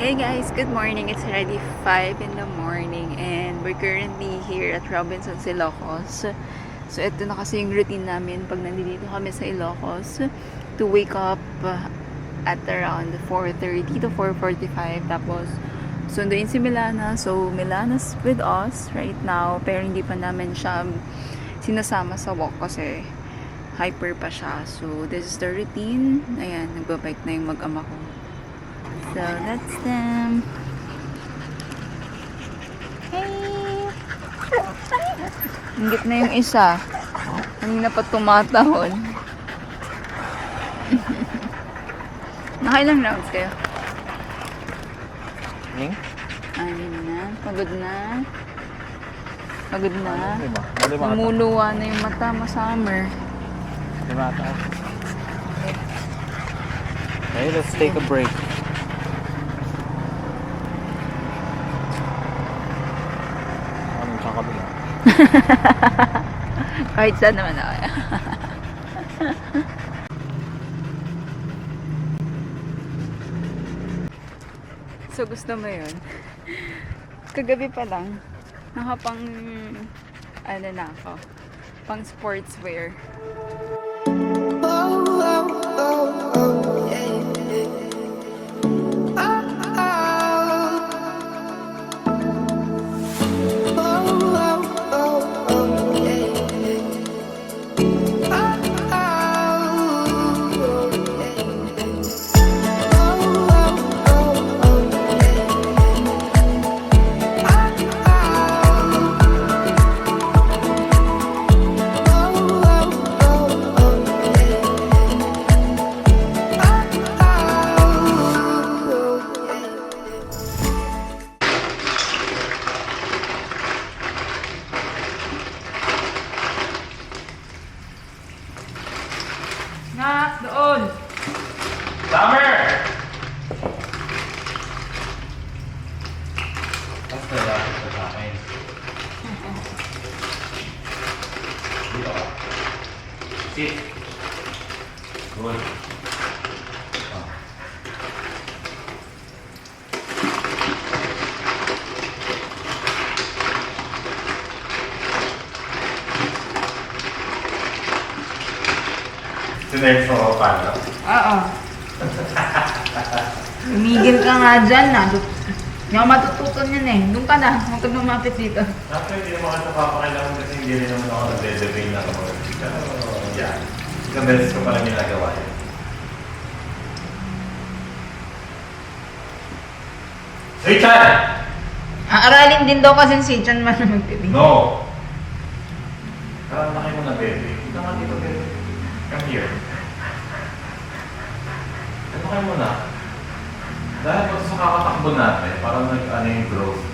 Hey guys, good morning. It's already 5 in the morning and we're currently here at Robinsons, Ilocos. So ito na kasi yung routine namin pag nandito kami sa Ilocos, to wake up at around 4:30 to 4:45. Tapos sunduin si Milana. So Milana's with us right now, pero hindi pa namin siya sinasama sa walk kasi hyper pa siya. So this is the routine. Ayan, nagbabike na yung mag-ama ko. So that's them. Hey! Ingit na yung isa. Kanina pa tumatahol. Nakailang rounds kayo? Ning? Anim na. Pagod na. Pagod na. Lima. Namuluwa na yung mata. Summer. Lima ata. Okay, let's take a break. Anong tsaka kabila? Kahit saan naman ako. So gusto mo yun? Kagabi pa lang, nakapang ano na ako, pang sportswear. Nak, doon! Summer! Basta dapat sa akin. Dito ka. Sit. Good. Sinerge mo ako paano? Oo. Umigil ka nga dyan na. Hindi ako matututon yan eh. Doon ka na. Huwag ka lumapit dito. Actually, hindi naman kasi papakailangan kasi hindi rin naman ako nagde-debate na ako. Pero, yeah. Isang beses ko palang ginagawa yun. Hey, Chan! Aaralin din daw kasi si Chan man na magpipig. No! Parang laki mo na, baby. Ito nga dito, baby. Come here. Ito kayo muna. Dahil pag sa kakatakbo natin, parang nag-ano yung growth.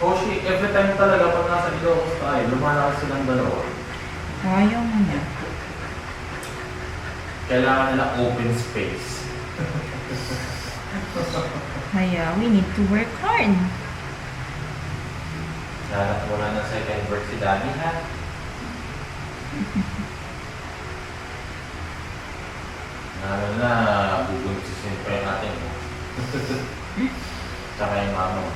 Koshi, every time talaga pag nasa Ilocos tayo, lumalakas silang dalawa. Ayaw mo na. Kailangan nila open space. Kaya, we need to work hard. Nanak mo na ng second birth si Daddy, ha? Lalo na, bubunsisin pa yung ating mo. Tsaka yung mama mo.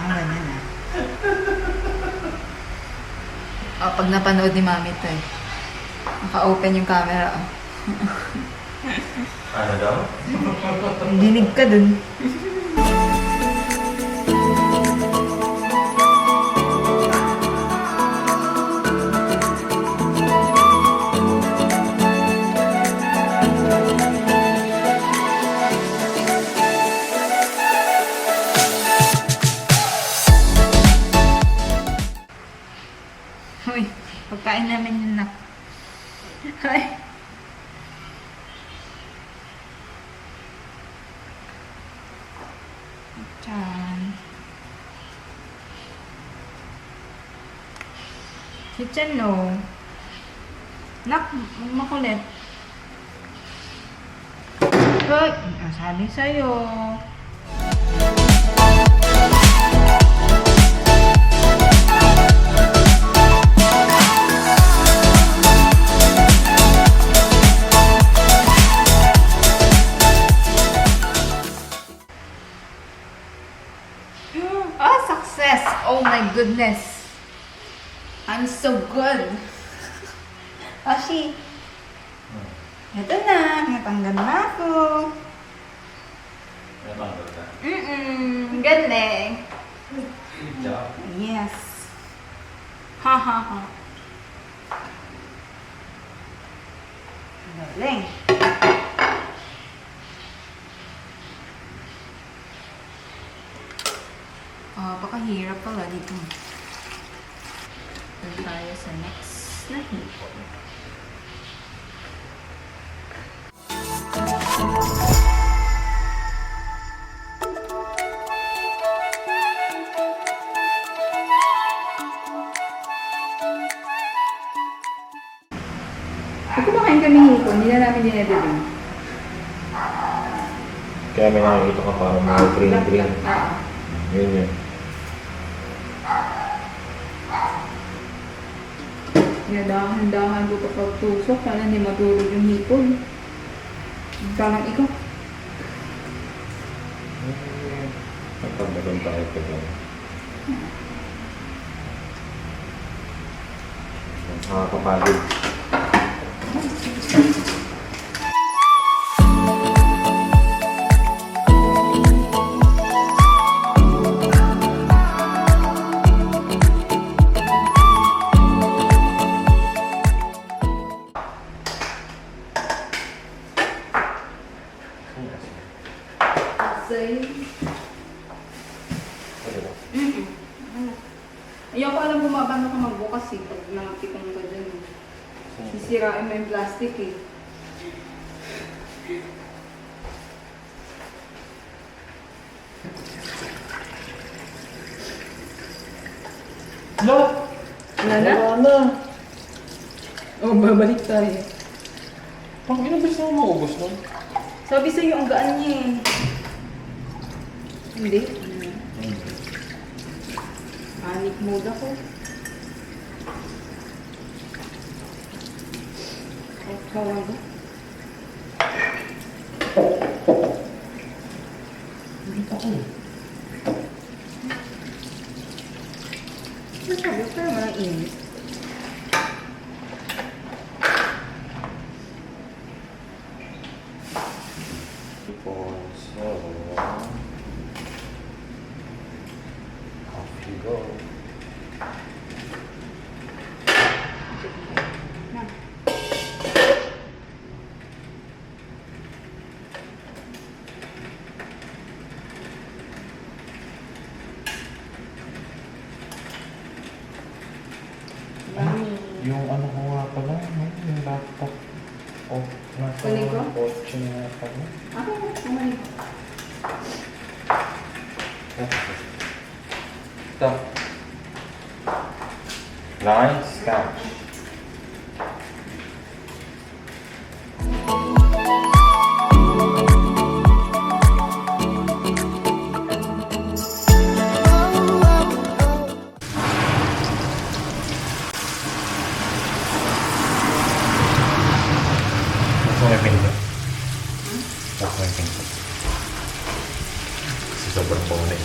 Ganyan na. Pag napanood ni Mami ito eh. Naka-open yung camera. Ano daw? Dinig ka dun. Uy, pagkain namin yun na. Ay. Chan. Si Chan, no. Nak, makulit. Hoy, sabi sa'yo. goodness. I'm so good. Ashi, ito na. Natanggal na ako. Natanggal na. Galing. Good job. Yes. Ha ha ha. Galing. Baka hirap pala dito. Doon tayo sa next na hipon. Pag kumakain kami hipon, hindi na namin dinedebing. Kaya may nakikita ka parang mga green. Oo. Yun yun. Dahan-dahan ko pa pagtusok para hindi matulog yung hipon. Parang ikaw. Nagpagdagan tayo pa lang. Nakakapagod. Ayoko alam kung paano ka magbukas eh. Pag nakapikang ka dyan. Sisirain mo yung plastic eh. No! Wala na? na! Oh, babalik tayo. Pang inabis na maubos nun? Sabi sa'yo, ang gaan niya eh. Hindi. Panic mode ako. Kawan ba? Hindi ako. Sabi ko, pero walang init. So, off you go. Na. Yung ano ko nga pala, no? Yung laptop. Oh, nasa Kunin ko? kotse nga pala. Ako, kumali. Stop. Nice catch. Gusto mo yung pinto? Gusto mo yung pinto? Kasi sobrang bonnet.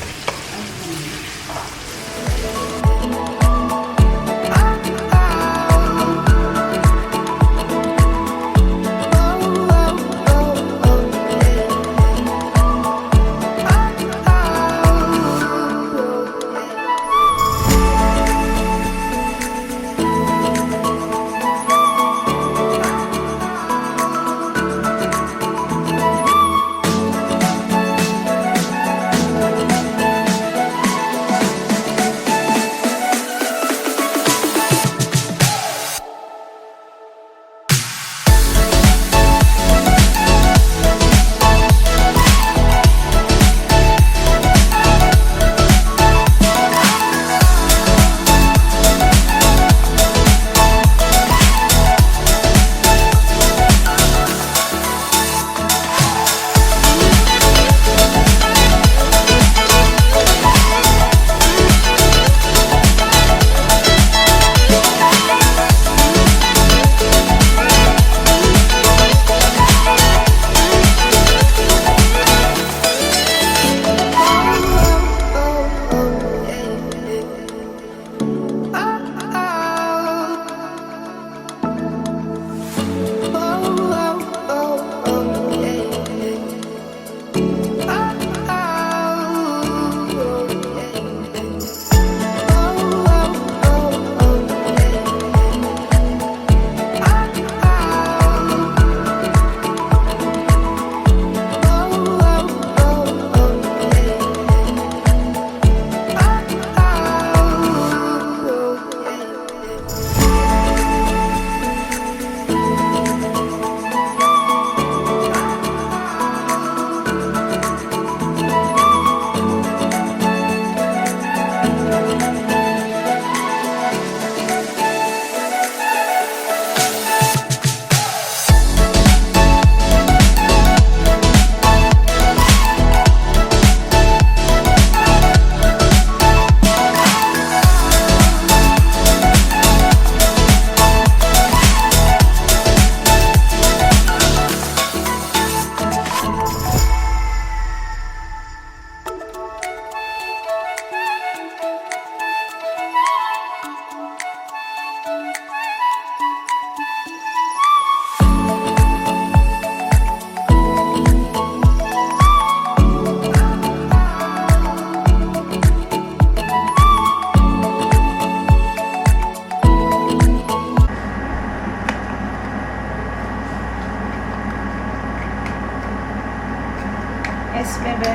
Yes, bebe.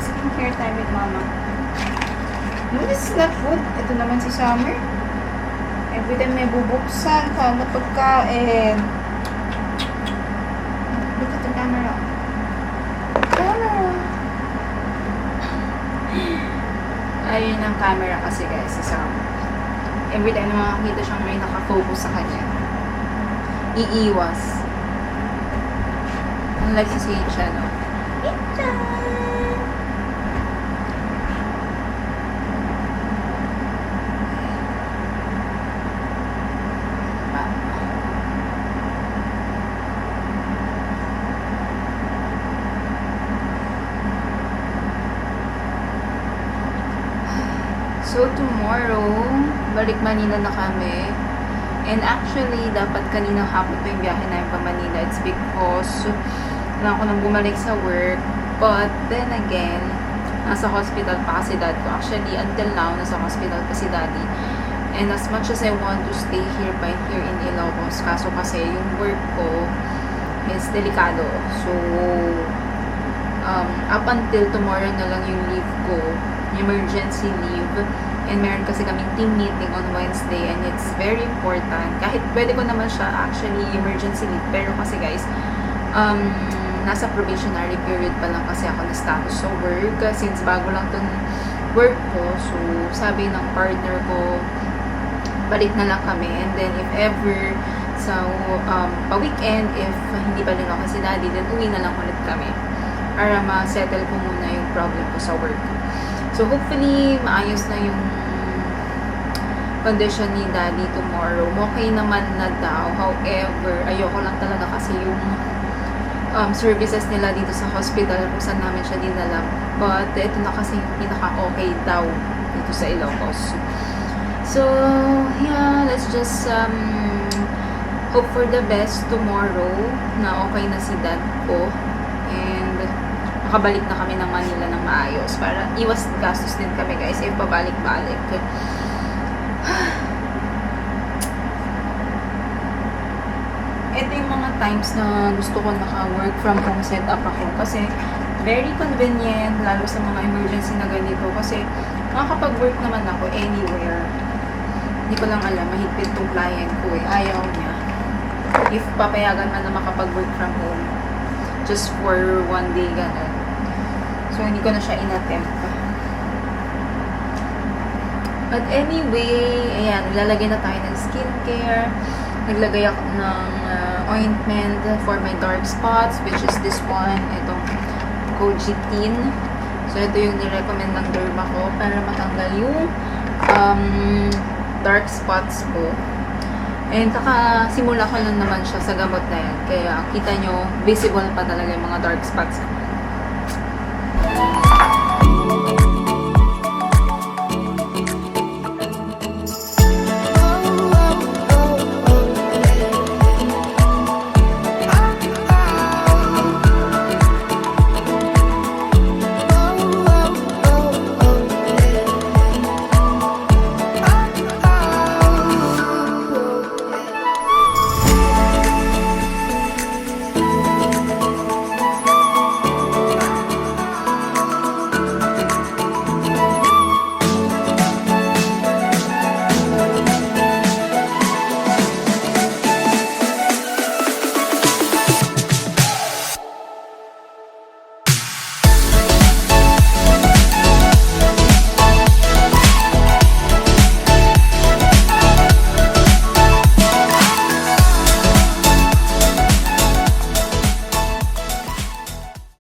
Skincare time with mama. No, this is not food. Ito naman si Summer. Every time may bubuksan ka na pagkain. Look at the camera. Camera. Ayun ang camera kasi guys, si Summer. Every time na makakita siyang may nakafocus sa kanya, iiwas. Unlike si Sage, no? So, tomorrow, balik Manila na kami. And actually, dapat kaninang hapon pa yung biyahe namin pa Manila. It's because kailangan ko nang bumalik sa work. But then again, nasa hospital pa kasi dad ko. Actually, until now, nasa hospital pa si daddy. And as much as I want to stay here in Ilocos, kaso kasi yung work ko is delikado. So, up until tomorrow na lang yung leave ko, emergency leave. And meron kasi kaming team meeting on Wednesday and it's very important. Kahit pwede ko naman siya actually emergency leave. Pero kasi guys, nasa probationary period pa lang kasi ako na status sa work. Since bago lang tong work ko. So, sabi ng partner ko, balik na lang kami. And then if ever sa pa-weekend, if hindi pa rin ako si daddy, then uwi na lang ulit kami. Para ma-settle ko muna yung problem ko sa work. So, hopefully, maayos na yung condition ni daddy tomorrow. Okay naman na daw. However, ayoko lang talaga kasi yung services nila dito sa hospital kung saan namin siya dinala. But, ito na kasi yung pinaka-okay daw dito sa Ilocos. So, yeah, let's just hope for the best tomorrow na okay na si dad ko. And, makabalik na kami ng Manila ng maayos para iwas gastos din kami guys eh pabalik-balik. Ito yung mga times na gusto ko naka-work from home setup ako kasi very convenient lalo sa mga emergency na ganito kasi makakapag-work naman ako anywhere. Hindi ko lang alam, mahigpit tong client ko eh. Ayaw niya. If papayagan man na makapag-work from home just for one day ganun. So, hindi ko na siya in-attempt. But anyway, ayan, naglalagay na tayo ng skincare. Naglagay ako ng ointment for my dark spots, which is this one, itong Cogitin. So, ito yung nirecommend ng derma ko para matanggal yung dark spots ko. And kakasimula ko lang naman siya sa gamot na yan. Kaya, kita nyo, visible pa talaga yung mga dark spots ko.